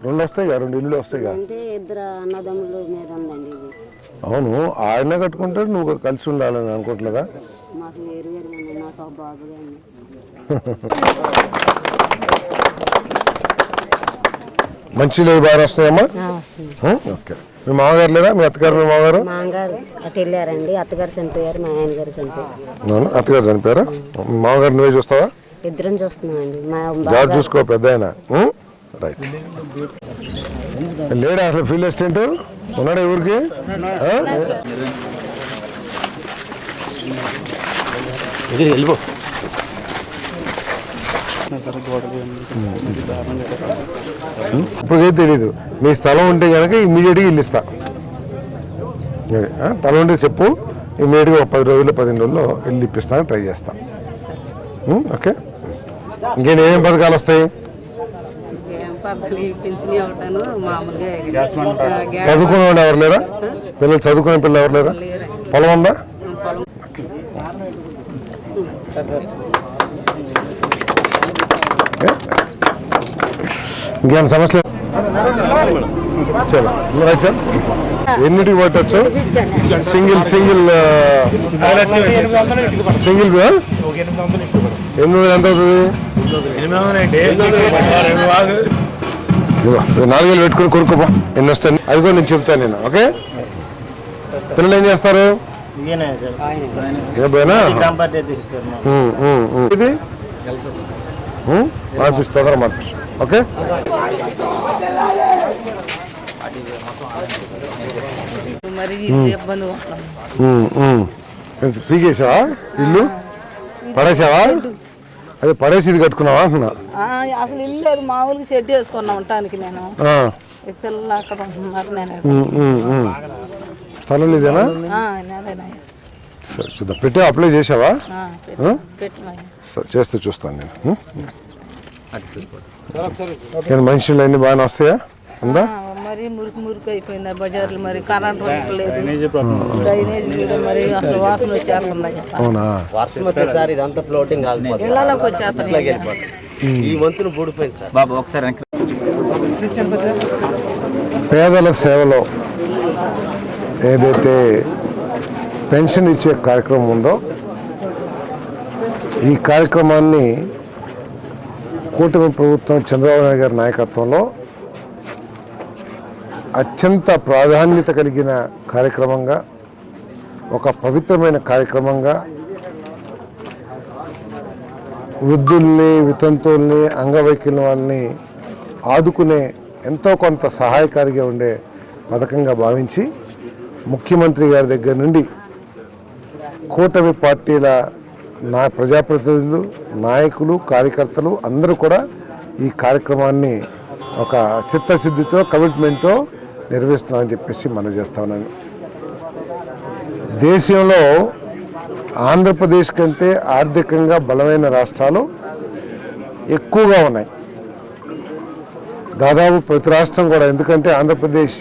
రెండు వస్తాయిగా, రెండు ఇల్లులు వస్తాయిగా. అంటే ఇద్దరు అన్నదమ్ముల మీద ఉందండి ఇది. అవును, ఆయన కట్టుకుంటే నువ్వు కలిసి ఉండాలని అనుకోవట్లేదా? మాకు వేరు వేరుగా నాకు ఒక బాబు కానీ. మంచి బాగా వస్తున్నాయమ్మా. ఓకే. మీ మామగారు లేదా? మీ అత్తగారు మీ మామగారు? మామగారు అటు వెళ్ళారండి. అత్తగారు చనిపోయారు, మా ఆయన గారు చనిపోయారు. అత్తగారు చనిపోయారా? మామగారు నువ్వే చూస్తావా? ఇద్దరం చూస్తున్నామండి. జాబ్ చూసుకో పెద్ద ఆయన. రైట్. లేడా అసలు ఫీల్డ్ అసిస్టెంట్ ఉన్నాడా ఊరికి? వెళ్ళిపో. ఇప్పుడే తెలీదు. నీ స్థలం ఉంటే కనుక ఇమ్మీడియట్గా ఇల్లు ఇస్తా. స్థలం ఉంటే చెప్పు, ఇమ్మీడియట్గా 10 రోజుల్లో 15 రోజుల్లో ఇల్లు ఇప్పిస్తాను, ట్రై చేస్తా. ఓకే. ఇంకేం పథకాలు వస్తాయి? చదువుకునే వాళ్ళు ఎవరు లేరా? పిల్లలు చదువుకునే పిల్లలు ఎవరు లేరా? పొలం ఉందా? ఇంకేమైనా సమస్యలు? చలో రైట్ సార్. ఎన్నిటికి పట్టచ్చు? సింగిల్ 800 ఎంత అవుతుంది? 4,000 పెట్టుకుని కొనుక్కోపా, ఎన్ని వస్తాయి అది కూడా నేను చెప్తాను నేను. ఓకే. పిల్లలు ఏం చేస్తారు? ఇది మార్పిస్తా, మార్పిస్తా. ఓకే. పీకేసావా ఇల్లు? పడేసావా? అదే పడేసి ఇది కట్టుకున్నావా అంటున్నా. అసలు ఇల్లు లేదు, మామూలుగా షెడ్ వేసుకున్నా ఉంటానికి. నేను పిల్లలు అక్కడ ఉంటున్నారు. నేను స్థలం లేదేనా? సరే చూద్దాం. పెట్టి అప్లై చేసావా? చేస్తే చూస్తాను నేను. మనుషులు అన్ని బాగానే వస్తాయా? ఉందా? మరి మురికి అయిపోయింది బజార్లు. మరి కరెంట్ లేదు, డ్రైనేజ్ మరి అసలు వాసన వచ్చేస్తుంది. అవునా? ఇళ్లలోకి వచ్చేస్తున్నాయి. పేదల సేవలో ఏదైతే పెన్షన్ ఇచ్చే కార్యక్రమం ఉందో, ఈ కార్యక్రమాన్ని కూటమి ప్రభుత్వం చంద్రబాబు నాయుడు గారి నాయకత్వంలో అత్యంత ప్రాధాన్యత కలిగిన కార్యక్రమంగా, ఒక పవిత్రమైన కార్యక్రమంగా వృద్ధుల్ని, వితంతుల్ని, అంగవైకల్యం వాళ్ళని ఆదుకునే ఎంతో కొంత సహాయకారిగా ఉండే పథకంగా భావించి ముఖ్యమంత్రి గారి దగ్గర నుండి కూటమి పార్టీల ప్రజాప్రతినిధులు, నాయకులు, కార్యకర్తలు అందరూ కూడా ఈ కార్యక్రమాన్ని ఒక చిత్తశుద్ధితో, కమిట్మెంట్తో నిర్వహిస్తున్నామని చెప్పేసి మనం చేస్తా ఉన్నాను. దేశంలో ఆంధ్రప్రదేశ్ కంటే ఆర్థికంగా బలమైన రాష్ట్రాలు ఎక్కువగా ఉన్నాయి. దాదాపు ప్రతి రాష్ట్రం కూడా, ఎందుకంటే ఆంధ్రప్రదేశ్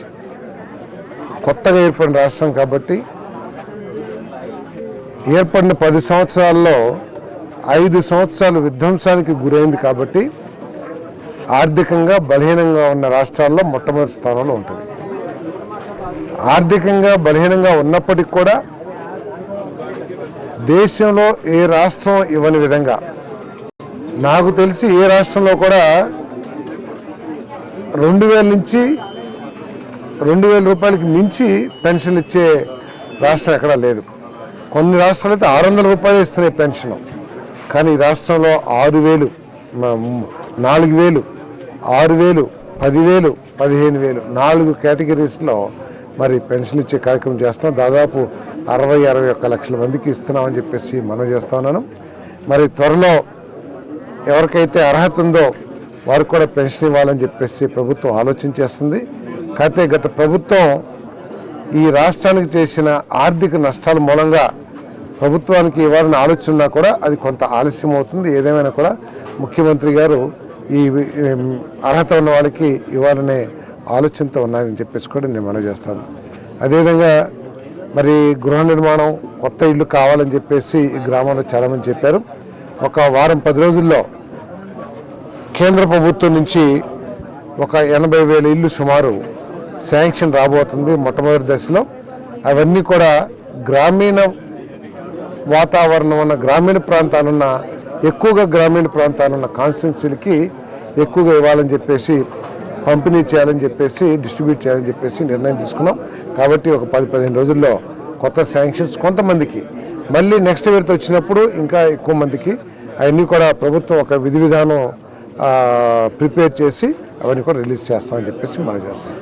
కొత్తగా ఏర్పడిన రాష్ట్రం కాబట్టి, ఏర్పడిన 10 సంవత్సరాల్లో 5 సంవత్సరాలు విధ్వంసానికి గురైంది కాబట్టి ఆర్థికంగా బలహీనంగా ఉన్న రాష్ట్రాల్లో మొట్టమొదటి స్థానంలో ఉంటుంది. ఆర్థికంగా బలహీనంగా ఉన్నప్పటికీ కూడా దేశంలో ఏ రాష్ట్రం ఇవ్వని విధంగా, నాకు తెలిసి ఏ రాష్ట్రంలో కూడా 2,000 నుంచి 2,000 రూపాయలకి మించి పెన్షన్ ఇచ్చే రాష్ట్రం ఎక్కడా లేదు. కొన్ని రాష్ట్రాలు అయితే 600 రూపాయలు ఇస్తున్నాయి పెన్షన్. కానీ ఈ రాష్ట్రంలో 6,000, 4,000, 6,000, 10,000, 15,000 4 కేటగిరీస్లో మరి పెన్షన్ ఇచ్చే కార్యక్రమం చేస్తున్నాం. దాదాపు 60-61 లక్షల మందికి ఇస్తున్నామని చెప్పేసి మనం చేస్తా ఉన్నాను. మరి త్వరలో ఎవరికైతే అర్హత ఉందో వారికి కూడా పెన్షన్ ఇవ్వాలని చెప్పేసి ప్రభుత్వం ఆలోచన చేస్తుంది. కాకపోతే గత ప్రభుత్వం ఈ రాష్ట్రానికి చేసిన ఆర్థిక నష్టాల మూలంగా ప్రభుత్వానికి ఇవ్వాలని ఆలోచన ఉన్నా కూడా అది కొంత ఆలస్యం అవుతుంది. ఏదేమైనా కూడా ముఖ్యమంత్రి గారు ఈ అర్హత ఉన్న వాళ్ళకి ఇవ్వాలనే ఆలోచనతో ఉన్నారని చెప్పేసి కూడా నేను మనవి చేస్తాను. అదేవిధంగా మరి గృహ నిర్మాణం, కొత్త ఇల్లు కావాలని చెప్పేసి ఈ గ్రామంలో చాలామంది చెప్పారు. ఒక వారం 10 రోజుల్లో కేంద్ర ప్రభుత్వం నుంచి ఒక 80,000 ఇల్లు సుమారు శాంక్షన్ రాబోతుంది మొట్టమొదటి దశలో. అవన్నీ కూడా గ్రామీణ వాతావరణం ఉన్న గ్రామీణ ప్రాంతాలున్న ఎక్కువగా గ్రామీణ ప్రాంతాలున్న కాన్స్టిట్యున్సీలకి ఎక్కువగా ఇవ్వాలని చెప్పేసి, పంపిణీ చేయాలని చెప్పేసి, డిస్ట్రిబ్యూట్ చేయాలని చెప్పేసి నిర్ణయం తీసుకున్నాం. కాబట్టి ఒక 10-15 రోజుల్లో కొత్త శాంక్షన్స్ కొంతమందికి, మళ్ళీ నెక్స్ట్ విడత వచ్చినప్పుడు ఇంకా ఎక్కువ మందికి అవన్నీ కూడా ప్రభుత్వం ఒక విధి విధానం ప్రిపేర్ చేసి అవన్నీ కూడా రిలీజ్ చేస్తామని చెప్పేసి మనం చేస్తాం.